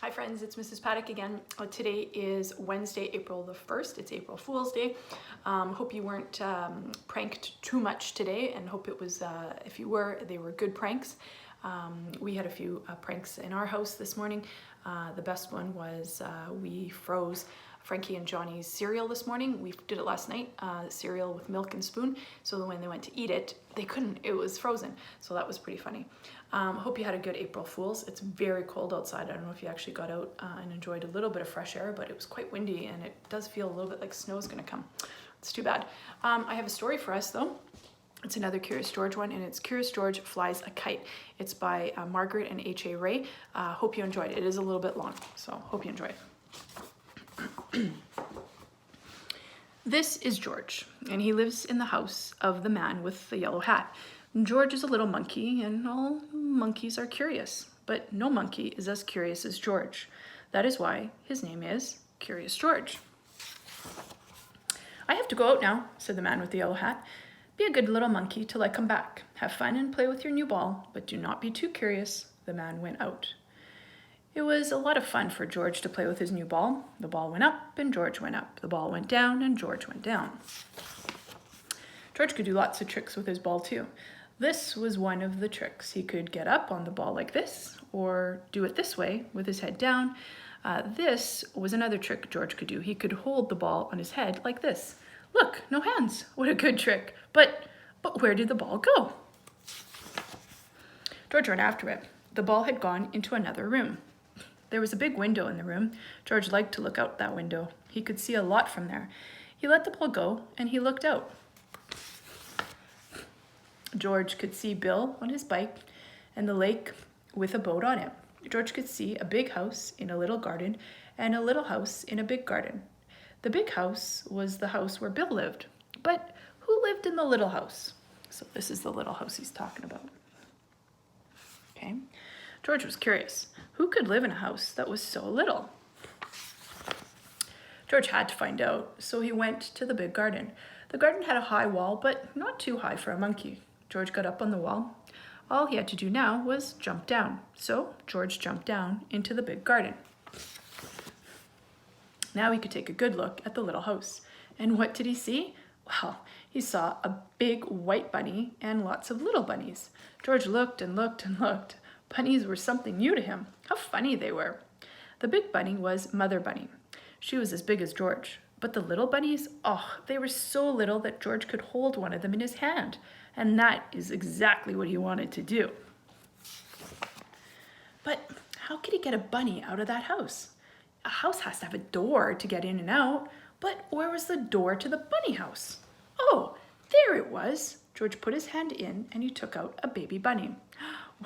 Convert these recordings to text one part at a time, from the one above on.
Hi friends, it's Mrs. Paddock again. Today is Wednesday, April the 1st. It's April Fool's Day. Hope you weren't pranked too much today, and hope it was, if you were, they were good pranks. We had a few pranks in our house this morning. The best one was we froze Frankie and Johnny's cereal this morning. We did it last night, cereal with milk and spoon, so that when they went to eat it, they couldn't, it was frozen. So that was pretty funny. Hope you had a good April Fool's. It's very cold outside. I don't know if you actually got out and enjoyed a little bit of fresh air, but it was quite windy and it does feel a little bit like snow is gonna come. It's too bad. I have a story for us though. It's another Curious George one, and it's Curious George Flies a Kite. It's by Margaret and H.A. Ray. Hope you enjoyed it. It is a little bit long, so hope you enjoy it. This is George, and he lives in the house of the man with the yellow hat. George is a little monkey, and all monkeys are curious, but no monkey is as curious as George. That is why his name is Curious George. I have to go out now, said the man with the yellow hat. Be a good little monkey till I come back. Have fun and play with your new ball, but do not be too curious. The man went out. It was a lot of fun for George to play with his new ball. The ball went up and George went up. The ball went down and George went down. George could do lots of tricks with his ball too. This was one of the tricks. He could get up on the ball like this, or do it this way with his head down. This was another trick George could do. He could hold the ball on his head like this. Look, no hands. What a good trick. But where did the ball go? George ran after it. The ball had gone into another room. There was a big window in the room. George liked to look out that window. He could see a lot from there. He let the ball go and he looked out. George could see Bill on his bike and the lake with a boat on it. George could see a big house in a little garden and a little house in a big garden. The big house was the house where Bill lived. But who lived in the little house? So this is the little house he's talking about. Okay. George was curious. Who could live in a house that was so little? George had to find out, so he went to the big garden. The garden had a high wall, but not too high for a monkey. George got up on the wall. All he had to do now was jump down. So George jumped down into the big garden. Now he could take a good look at the little house. And what did he see? Well, he saw a big white bunny and lots of little bunnies. George looked and looked and looked. Bunnies were something new to him. How funny they were. The big bunny was Mother Bunny. She was as big as George. But the little bunnies, oh, they were so little that George could hold one of them in his hand. And that is exactly what he wanted to do. But how could he get a bunny out of that house? A house has to have a door to get in and out. But where was the door to the bunny house? Oh, there it was. George put his hand in and he took out a baby bunny.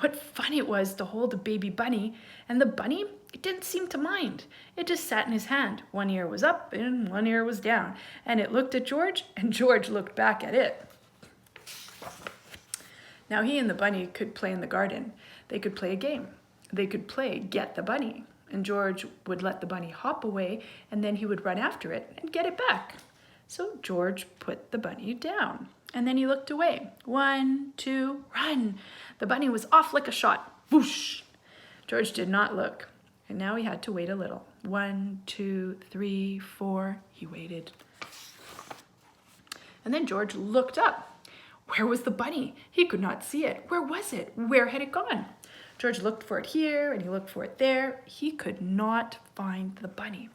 What fun it was to hold a baby bunny, and the bunny, it didn't seem to mind. It just sat in his hand. One ear was up and one ear was down, and it looked at George, and George looked back at it. Now he and the bunny could play in the garden. They could play a game. They could play Get the Bunny, and George would let the bunny hop away, and then he would run after it and get it back. So George put the bunny down. And then he looked away. 1, 2, run. The bunny was off like a shot. Whoosh. George did not look. And now he had to wait a little. 1, 2, 3, 4. He waited. And then George looked up. Where was the bunny? He could not see it. Where was it? Where had it gone? George looked for it here and he looked for it there. He could not find the bunny.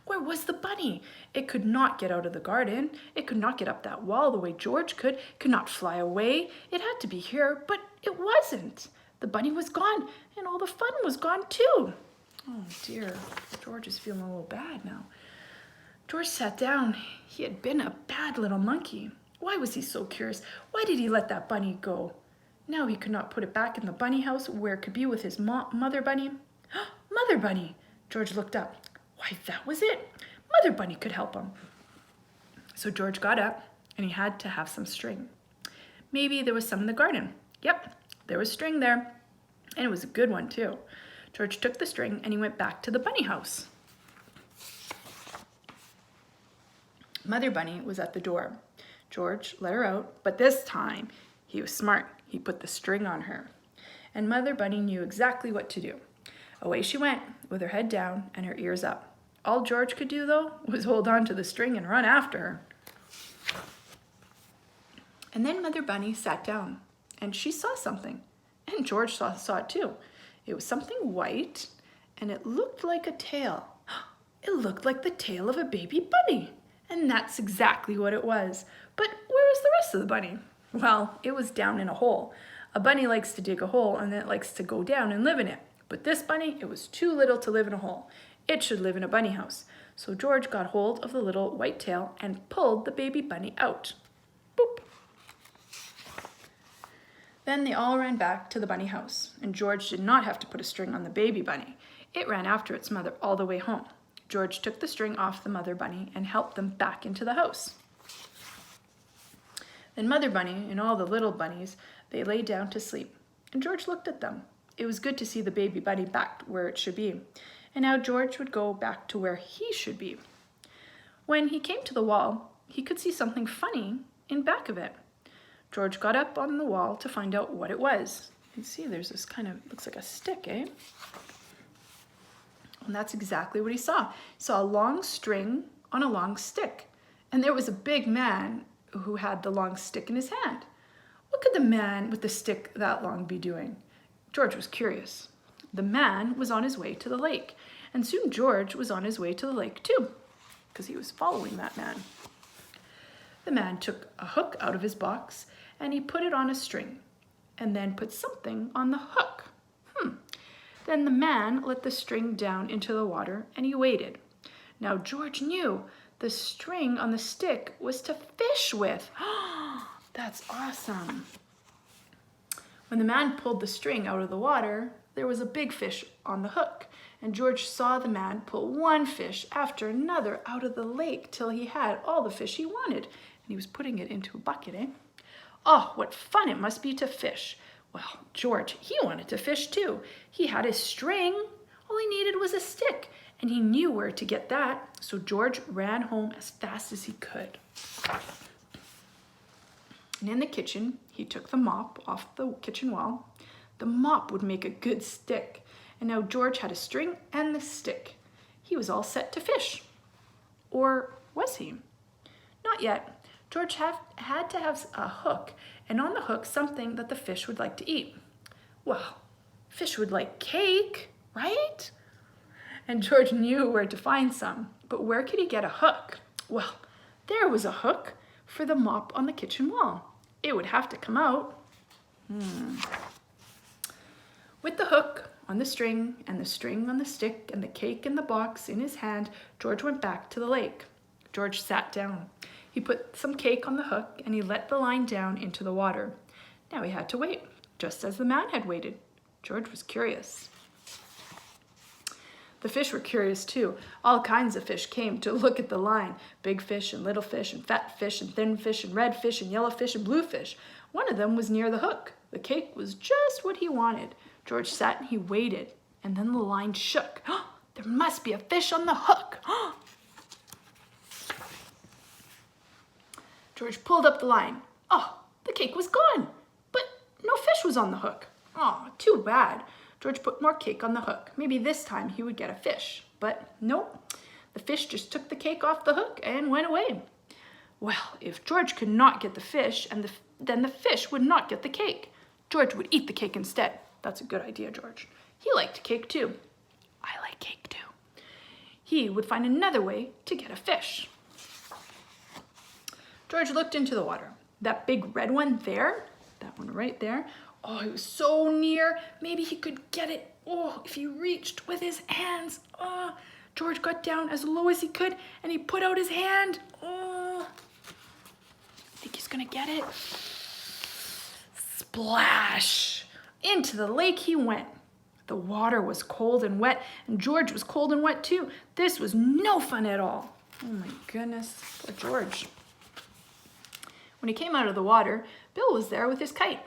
Where was the bunny? It could not get out of the garden. It could not get up that wall the way George could. It could not fly away. It had to be here, but it wasn't. The bunny was gone, and all the fun was gone too. Oh dear, George is feeling a little bad now. George sat down. He had been a bad little monkey. Why was he so curious? Why did he let that bunny go? Now he could not put it back in the bunny house where it could be with his Mother Bunny. Mother Bunny! George looked up. Why, that was it. Mother Bunny could help him. So George got up and he had to have some string. Maybe there was some in the garden. Yep, there was string there. And it was a good one too. George took the string and he went back to the bunny house. Mother Bunny was at the door. George let her out, but this time he was smart. He put the string on her. And Mother Bunny knew exactly what to do. Away she went, with her head down and her ears up. All George could do, though, was hold on to the string and run after her. And then Mother Bunny sat down, and she saw something. And George saw it too. It was something white, and it looked like a tail. It looked like the tail of a baby bunny. And that's exactly what it was. But where was the rest of the bunny? Well, it was down in a hole. A bunny likes to dig a hole, and then it likes to go down and live in it. But this bunny, it was too little to live in a hole. It should live in a bunny house. So George got hold of the little white tail and pulled the baby bunny out. Boop. Then they all ran back to the bunny house, and George did not have to put a string on the baby bunny. It ran after its mother all the way home. George took the string off the mother bunny and helped them back into the house. Then Mother Bunny and all the little bunnies, they lay down to sleep, and George looked at them. It was good to see the baby bunny back where it should be, and now George would go back to where he should be. When he came to the wall, he could see something funny in back of it. George got up on the wall to find out what it was. You can see there's this kind of, looks like a stick, eh? And that's exactly what he saw. He saw a long string on a long stick, and there was a big man who had the long stick in his hand. What could the man with the stick that long be doing? George was curious. The man was on his way to the lake, and soon George was on his way to the lake too, because he was following that man. The man took a hook out of his box, and he put it on a string, and then put something on the hook. Then the man let the string down into the water, and he waited. Now George knew the string on the stick was to fish with. That's awesome. When the man pulled the string out of the water, there was a big fish on the hook, and George saw the man pull one fish after another out of the lake till he had all the fish he wanted, and he was putting it into a bucket, eh? Oh, what fun it must be to fish. Well, George, he wanted to fish too. He had his string. All he needed was a stick, and he knew where to get that, so George ran home as fast as he could. And in the kitchen, he took the mop off the kitchen wall. The mop would make a good stick, and now George had a string and the stick. He was all set to fish. Or was he? Not yet. George had to have a hook, and on the hook something that the fish would like to eat. Well, fish would like cake, right? And George knew where to find some, but where could he get a hook? Well, there was a hook for the mop on the kitchen wall. It would have to come out. With the hook on the string and the string on the stick and the cake in the box in his hand, George went back to the lake. George sat down. He put some cake on the hook and he let the line down into the water. Now he had to wait, just as the man had waited. George was curious. The fish were curious too. All kinds of fish came to look at the line. Big fish and little fish and fat fish and thin fish and red fish and yellow fish and blue fish. One of them was near the hook. The cake was just what he wanted. George sat and he waited, and then the line shook. There must be a fish on the hook. George pulled up the line. Oh, the cake was gone, but no fish was on the hook. Oh, too bad. George put more cake on the hook. Maybe this time he would get a fish, but nope. The fish just took the cake off the hook and went away. Well, if George could not get the fish, then the fish would not get the cake. George would eat the cake instead. That's a good idea, George. He liked cake too. I like cake too. He would find another way to get a fish. George looked into the water. That big red one there, that one right there, oh, it was so near. Maybe he could get it. Oh, if he reached with his hands. Oh, George got down as low as he could and he put out his hand. Oh, think he's gonna get it? Splash! Into the lake he went. The water was cold and wet, and George was cold and wet too. This was no fun at all. Oh my goodness, poor George. When he came out of the water, Bill was there with his kite.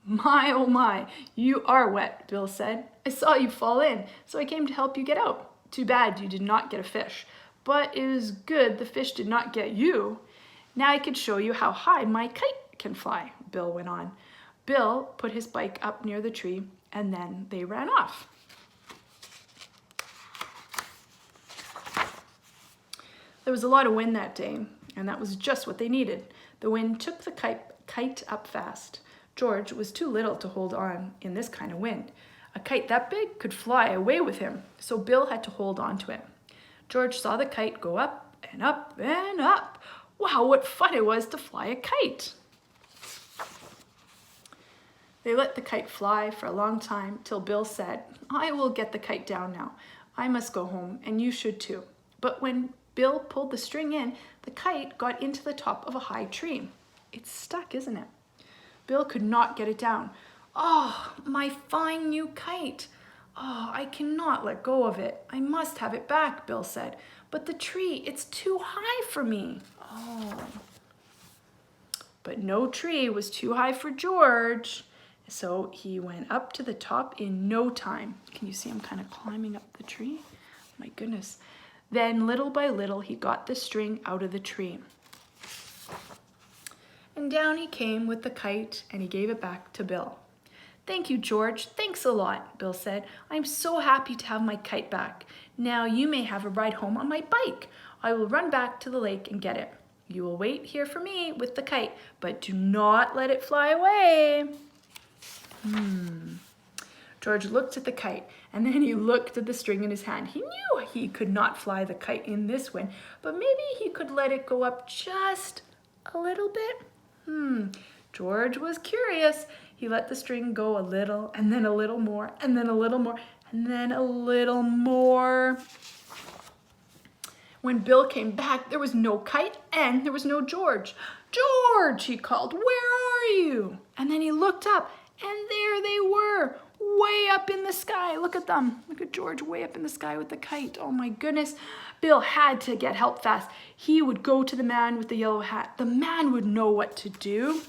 My, oh my, you are wet, Bill said. I saw you fall in, so I came to help you get out. Too bad you did not get a fish, but it is good the fish did not get you. Now I can show you how high my kite can fly, Bill went on. Bill put his bike up near the tree, and then they ran off. was a lot of wind that day, and that was just what they needed. The wind took the kite up fast. George was too little to hold on in this kind of wind. A kite that big could fly away with him, so Bill had to hold on to it. George saw the kite go up and up and up. Wow, what fun it was to fly a kite! They let the kite fly for a long time till Bill said, "I will get the kite down now. I must go home, and you should too." But when Bill pulled the string in, the kite got into the top of a high tree. It's stuck, isn't it? Bill could not get it down. "Oh, my fine new kite. Oh, I cannot let go of it. I must have it back," Bill said. "But the tree, it's too high for me." Oh. But no tree was too high for George. So he went up to the top in no time. Can you see him kind of climbing up the tree? My goodness. Then little by little, he got the string out of the tree. And down he came with the kite, and he gave it back to Bill. "Thank you, George. Thanks a lot," Bill said. "I'm so happy to have my kite back. Now you may have a ride home on my bike. I will run back to the lake and get it. You will wait here for me with the kite, but do not let it fly away." George looked at the kite, and then he looked at the string in his hand. He knew he could not fly the kite in this wind, but maybe he could let it go up just a little bit. George was curious. He let the string go a little, and then a little more, and then a little more, and then a little more. When Bill came back, there was no kite and there was no George. "George," he called, "where are you?" And then he looked up, and there they were, way up in the sky. Look at them. Look at George way up in the sky with the kite. Oh my goodness. Bill had to get help fast. He would go to the man with the yellow hat. The man would know what to do.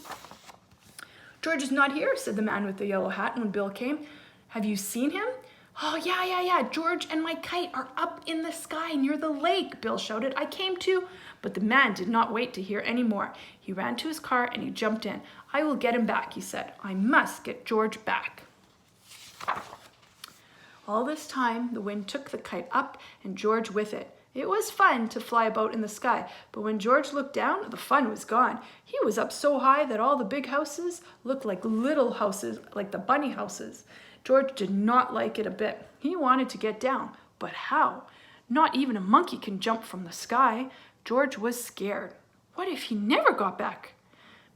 "George is not here," said the man with the yellow hat when Bill came. "Have you seen him?" "Oh, yeah. George and my kite are up in the sky near the lake," Bill shouted. "I came too." But the man did not wait to hear any more. He ran to his car and he jumped in. "I will get him back," he said. "I must get George back." All this time, the wind took the kite up and George with it. It was fun to fly about in the sky, but when George looked down, the fun was gone. He was up so high that all the big houses looked like little houses, like the bunny houses. George did not like it a bit. He wanted to get down, but how? Not even a monkey can jump from the sky. George was scared. What if he never got back?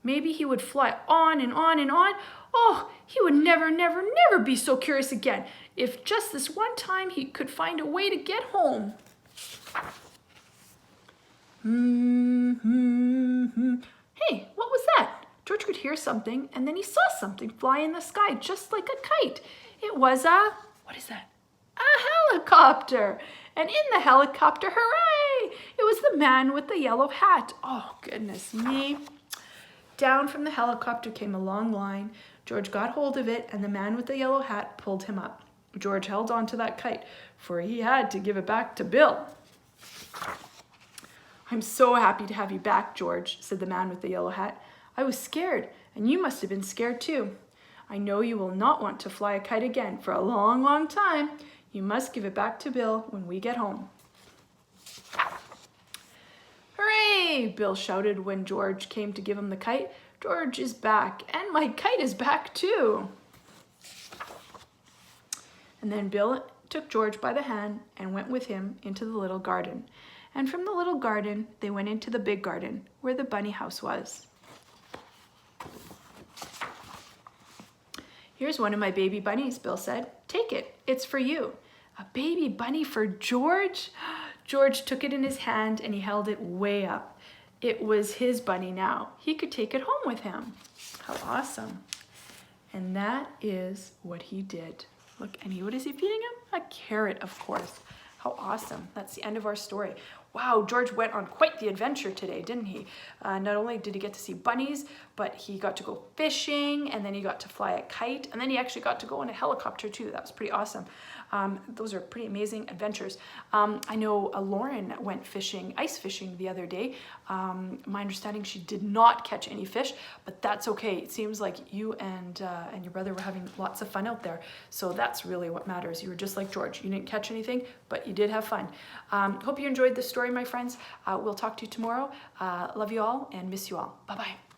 Maybe he would fly on and on and on. Oh, he would never be so curious again. If just this one time he could find a way to get home. Hey, what was that? George could hear something, and then he saw something fly in the sky, just like a kite. It was what is that? A helicopter. And in the helicopter, hooray! It was the man with the yellow hat. Oh, goodness me. Down from the helicopter came a long line. George got hold of it, and the man with the yellow hat pulled him up. George held on to that kite, for he had to give it back to Bill. "I'm so happy to have you back, George," said the man with the yellow hat. "I was scared, and you must have been scared too. I know you will not want to fly a kite again for a long, long time. You must give it back to Bill when we get home." "Hooray!" Bill shouted when George came to give him the kite. "George is back, and my kite is back too." And then Bill took George by the hand and went with him into the little garden. And from the little garden, they went into the big garden where the bunny house was. "Here's one of my baby bunnies," Bill said. "Take it, it's for you." A baby bunny for George? George took it in his hand and he held it way up. It was his bunny now. He could take it home with him. How awesome. And that is what he did. Look, and what is he feeding him? A carrot, of course. How awesome. That's the end of our story. Wow, George went on quite the adventure today, didn't he? Not only did he get to see bunnies, but he got to go fishing, and then he got to fly a kite, and then he actually got to go in a helicopter too. That was pretty awesome. Those are pretty amazing adventures. I know Lauren went fishing, ice fishing the other day. My understanding, she did not catch any fish, but that's okay. It seems like you and your brother were having lots of fun out there. So that's really what matters. You were just like George. You didn't catch anything, but you did have fun. Hope you enjoyed this story. story, my friends. We'll talk to you tomorrow. Love you all and miss you all. Bye-bye.